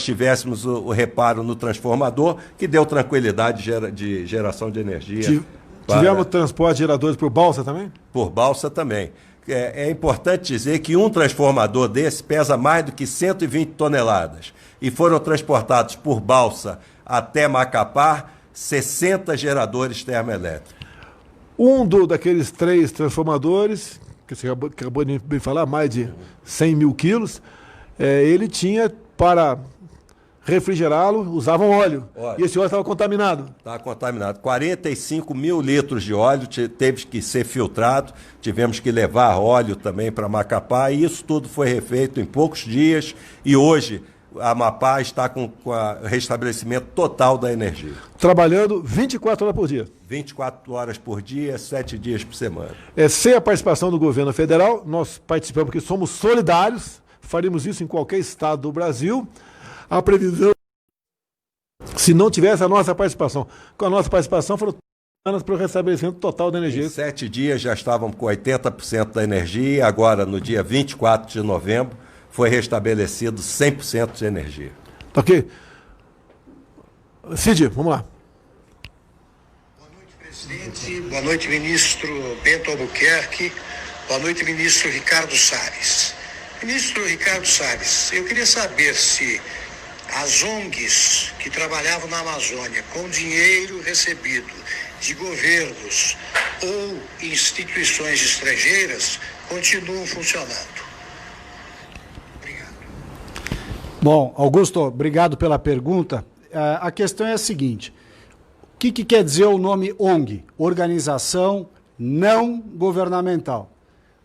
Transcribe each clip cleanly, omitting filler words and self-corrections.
tivéssemos o reparo no transformador, que deu tranquilidade de geração de energia. Tivemos transporte de geradores por balsa também? Por balsa também. É importante dizer que um transformador desse pesa mais do que 120 toneladas e foram transportados por balsa até Macapá 60 geradores termoelétricos. Daqueles 3 transformadores, que você acabou de me falar, mais de 100 mil quilos, ele tinha, para refrigerá-lo, usavam óleo. E esse óleo estava contaminado. Estava contaminado. 45 mil litros de óleo teve que ser filtrado, tivemos que levar óleo também para Macapá, e isso tudo foi refeito em poucos dias, e hoje a Amapá está com o restabelecimento total da energia. Trabalhando 24 horas por dia. 24 horas por dia, 7 dias por semana. Sem a participação do governo federal, nós participamos porque somos solidários, faríamos isso em qualquer estado do Brasil. A previsão, se não tivesse a nossa participação. Com a nossa participação foram anos para o restabelecimento total da energia. Em 7 dias já estávamos com 80% da energia, agora no dia 24 de novembro, foi restabelecido 100% de energia. Tá ok. Cid, vamos lá. Boa noite, presidente. Boa noite, ministro Bento Albuquerque. Boa noite, ministro Ricardo Salles. Ministro Ricardo Salles, eu queria saber se as ONGs que trabalhavam na Amazônia com dinheiro recebido de governos ou instituições estrangeiras continuam funcionando. Bom, Augusto, obrigado pela pergunta. A questão é a seguinte: o que quer dizer o nome ONG? Organização Não Governamental.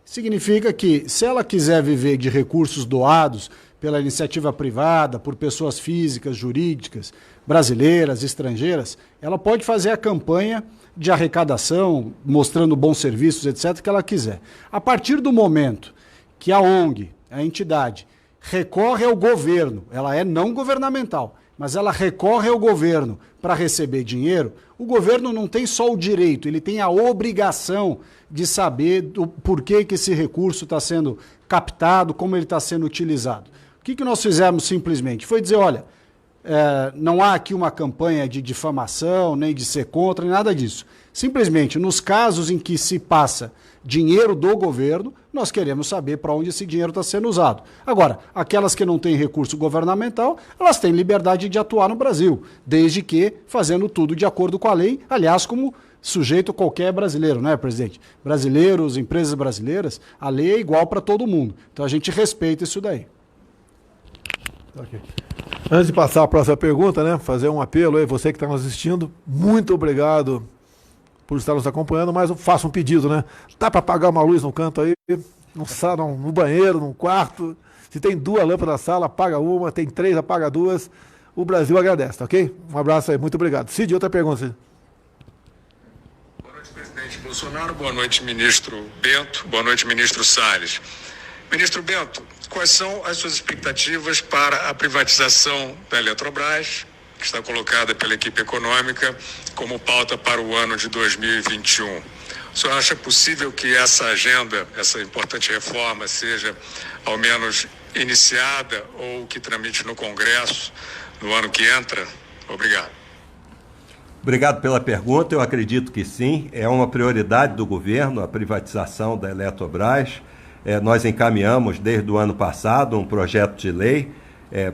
Significa que, se ela quiser viver de recursos doados pela iniciativa privada, por pessoas físicas, jurídicas, brasileiras, estrangeiras, ela pode fazer a campanha de arrecadação, mostrando bons serviços, etc., que ela quiser. A partir do momento que a ONG, a entidade, recorre ao governo, ela é não governamental, mas ela recorre ao governo para receber dinheiro, o governo não tem só o direito, ele tem a obrigação de saber do porquê que esse recurso está sendo captado, como ele está sendo utilizado. O que nós fizemos simplesmente? Foi dizer, olha, não há aqui uma campanha de difamação, nem de ser contra, nem nada disso. Simplesmente, nos casos em que se passa dinheiro do governo, nós queremos saber para onde esse dinheiro está sendo usado. Agora, aquelas que não têm recurso governamental, elas têm liberdade de atuar no Brasil, desde que fazendo tudo de acordo com a lei, aliás, como sujeito qualquer brasileiro, não é, presidente? Brasileiros, empresas brasileiras, a lei é igual para todo mundo. Então a gente respeita isso daí. Okay. Antes de passar a próxima pergunta, né, fazer um apelo aí, você que está nos assistindo, muito obrigado por estar nos acompanhando, mas eu faço um pedido, né? Dá para apagar uma luz no canto aí, no banheiro, no quarto. Se tem 2 lâmpadas na sala, apaga uma, tem 3, apaga 2. O Brasil agradece, ok? Um abraço aí, muito obrigado. Cid, outra pergunta, Cid. Boa noite, presidente Bolsonaro. Boa noite, ministro Bento. Boa noite, ministro Salles. Ministro Bento, quais são as suas expectativas para a privatização da Eletrobras, que está colocada pela equipe econômica como pauta para o ano de 2021? O senhor acha possível que essa agenda, essa importante reforma, seja ao menos iniciada ou que tramite no Congresso no ano que entra? Obrigado. Obrigado pela pergunta. Eu acredito que sim. É uma prioridade do governo a privatização da Eletrobras. Nós encaminhamos desde o ano passado um projeto de lei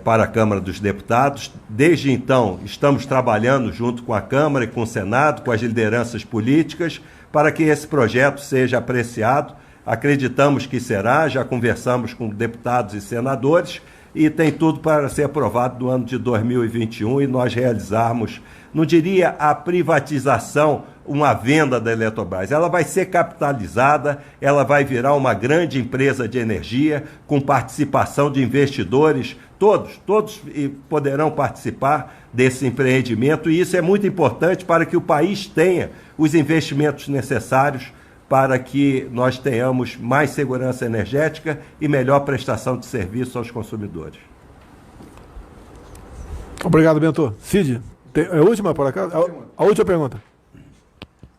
para a Câmara dos Deputados. Desde então, estamos trabalhando junto com a Câmara e com o Senado, com as lideranças políticas, para que esse projeto seja apreciado. Acreditamos que será, já conversamos com deputados e senadores e tem tudo para ser aprovado no ano de 2021 e nós realizarmos, não diria a privatização, uma venda da Eletrobras. Ela vai ser capitalizada, ela vai virar uma grande empresa de energia com participação de investidores, todos poderão participar desse empreendimento e isso é muito importante para que o país tenha os investimentos necessários para que nós tenhamos mais segurança energética e melhor prestação de serviço aos consumidores. Obrigado, Bento. Cid, a última por acaso? A última pergunta.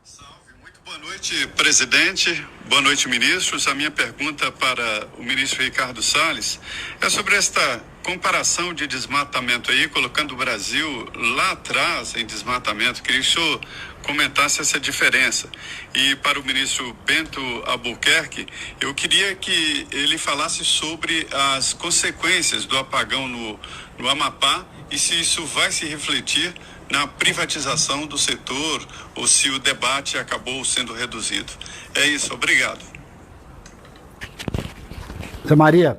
Salve, muito boa noite, presidente. Boa noite, ministros. A minha pergunta para o ministro Ricardo Salles é sobre esta comparação de desmatamento aí, colocando o Brasil lá atrás em desmatamento. Queria que o senhor comentasse essa diferença. E para o ministro Bento Albuquerque, eu queria que ele falasse sobre as consequências do apagão no Amapá e se isso vai se refletir na privatização do setor ou se o debate acabou sendo reduzido. É isso, obrigado. Zé Maria,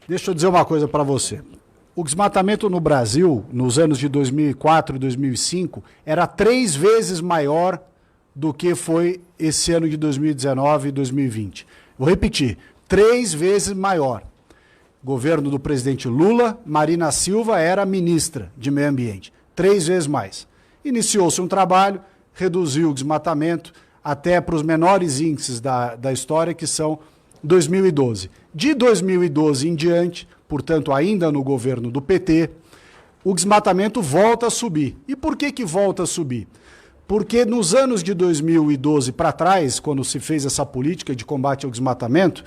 deixa eu dizer uma coisa para você. O desmatamento no Brasil, nos anos de 2004 e 2005, era 3 vezes maior do que foi esse ano de 2019 e 2020. Vou repetir, 3 vezes maior. Governo do presidente Lula, Marina Silva era ministra de Meio Ambiente. 3 vezes mais. Iniciou-se um trabalho, reduziu o desmatamento até para os menores índices da história, que são 2012. De 2012 em diante, portanto, ainda no governo do PT, o desmatamento volta a subir. E por que volta a subir? Porque nos anos de 2012 para trás, quando se fez essa política de combate ao desmatamento,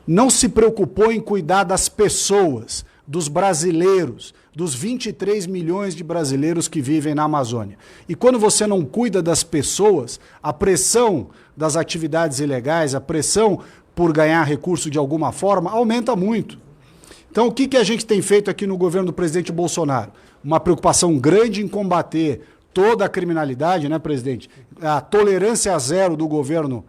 não se preocupou em cuidar das pessoas, dos brasileiros, dos 23 milhões de brasileiros que vivem na Amazônia. E quando você não cuida das pessoas, a pressão das atividades ilegais, a pressão por ganhar recurso de alguma forma, aumenta muito. Então, o que a gente tem feito aqui no governo do presidente Bolsonaro? Uma preocupação grande em combater toda a criminalidade, né, presidente? A tolerância zero do governo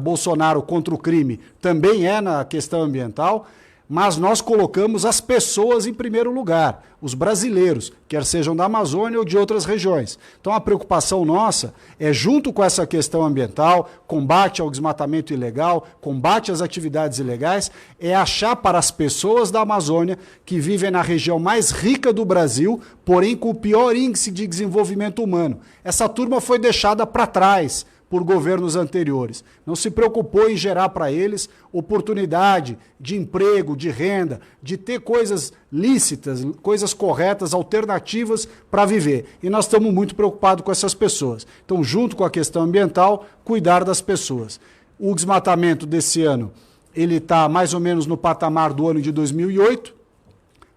Bolsonaro contra o crime também é na questão ambiental, mas nós colocamos as pessoas em primeiro lugar, os brasileiros, quer sejam da Amazônia ou de outras regiões. Então a preocupação nossa é, junto com essa questão ambiental, combate ao desmatamento ilegal, combate às atividades ilegais, é achar para as pessoas da Amazônia que vivem na região mais rica do Brasil, porém com o pior índice de desenvolvimento humano. Essa turma foi deixada para trás por governos anteriores. Não se preocupou em gerar para eles oportunidade de emprego, de renda, de ter coisas lícitas, coisas corretas, alternativas para viver. E nós estamos muito preocupados com essas pessoas. Então, junto com a questão ambiental, cuidar das pessoas. O desmatamento desse ano, ele está mais ou menos no patamar do ano de 2008,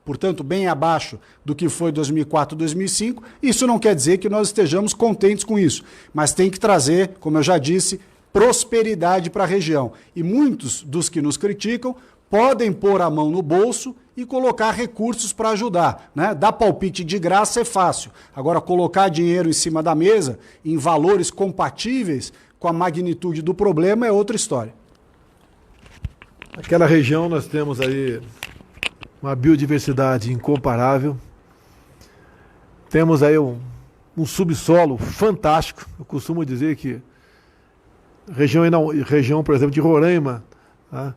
portanto, bem abaixo do que foi 2004, 2005. Isso não quer dizer que nós estejamos contentes com isso, mas tem que trazer, como eu já disse, prosperidade para a região. E muitos dos que nos criticam podem pôr a mão no bolso e colocar recursos para ajudar, né? Dar palpite de graça é fácil. Agora, colocar dinheiro em cima da mesa, em valores compatíveis com a magnitude do problema, é outra história. Aquela região nós temos aí uma biodiversidade incomparável. Temos aí um subsolo fantástico. Eu costumo dizer que região, por exemplo, de Roraima, tá?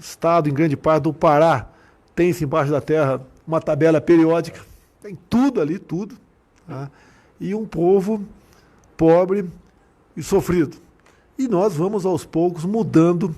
Estado em grande parte do Pará, tem-se embaixo da terra uma tabela periódica, tem tudo ali, tudo. Tá? E um povo pobre e sofrido. E nós vamos aos poucos mudando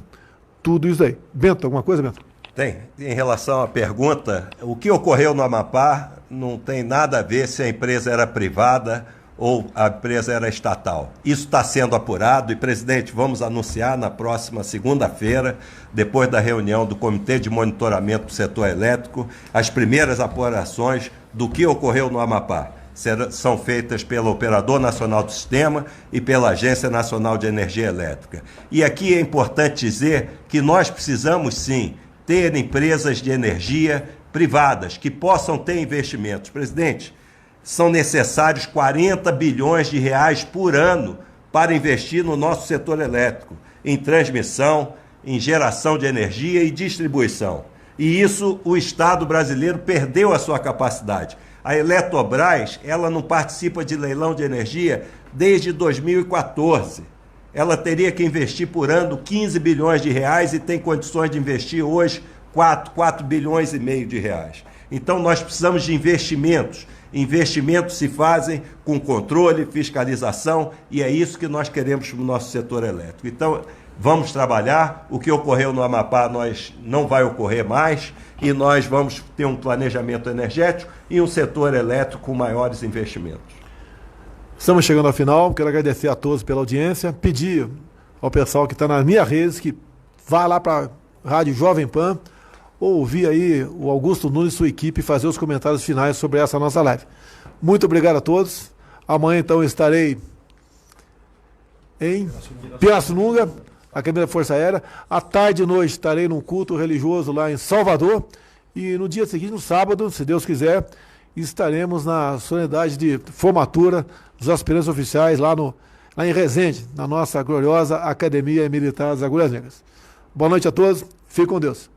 tudo isso aí. Bento, alguma coisa, Bento? Tem. Em relação à pergunta, o que ocorreu no Amapá não tem nada a ver se a empresa era privada ou a empresa era estatal. Isso está sendo apurado e, presidente, vamos anunciar na próxima segunda-feira, depois da reunião do Comitê de Monitoramento do Setor Elétrico, as primeiras apurações do que ocorreu no Amapá. São feitas pelo Operador Nacional do Sistema e pela Agência Nacional de Energia Elétrica. E aqui é importante dizer que nós precisamos, sim, ter empresas de energia privadas que possam ter investimentos. Presidente, são necessários 40 bilhões de reais por ano para investir no nosso setor elétrico, em transmissão, em geração de energia e distribuição. E isso o Estado brasileiro perdeu a sua capacidade. A Eletrobras, ela não participa de leilão de energia desde 2014. Ela teria que investir por ano 15 bilhões de reais e tem condições de investir hoje 4 bilhões e meio de reais. Então nós precisamos de investimentos. Investimentos se fazem com controle, fiscalização, e é isso que nós queremos para o nosso setor elétrico. Então vamos trabalhar, o que ocorreu no Amapá não vai ocorrer mais, e nós vamos ter um planejamento energético e um setor elétrico com maiores investimentos. Estamos chegando ao final, quero agradecer a todos pela audiência, pedir ao pessoal que está nas minhas redes que vá lá para a Rádio Jovem Pan, ouvir aí o Augusto Nunes e sua equipe fazer os comentários finais sobre essa nossa live. Muito obrigado a todos. Amanhã, então, estarei em Pirassununga, Academia da Força Aérea. À tarde e noite estarei num culto religioso lá em Salvador. E no dia seguinte, no sábado, se Deus quiser, estaremos na solenidade de formatura dos aspirantes oficiais lá em Resende, na nossa gloriosa Academia Militar das Agulhas Negras. Boa noite a todos. Fique com Deus.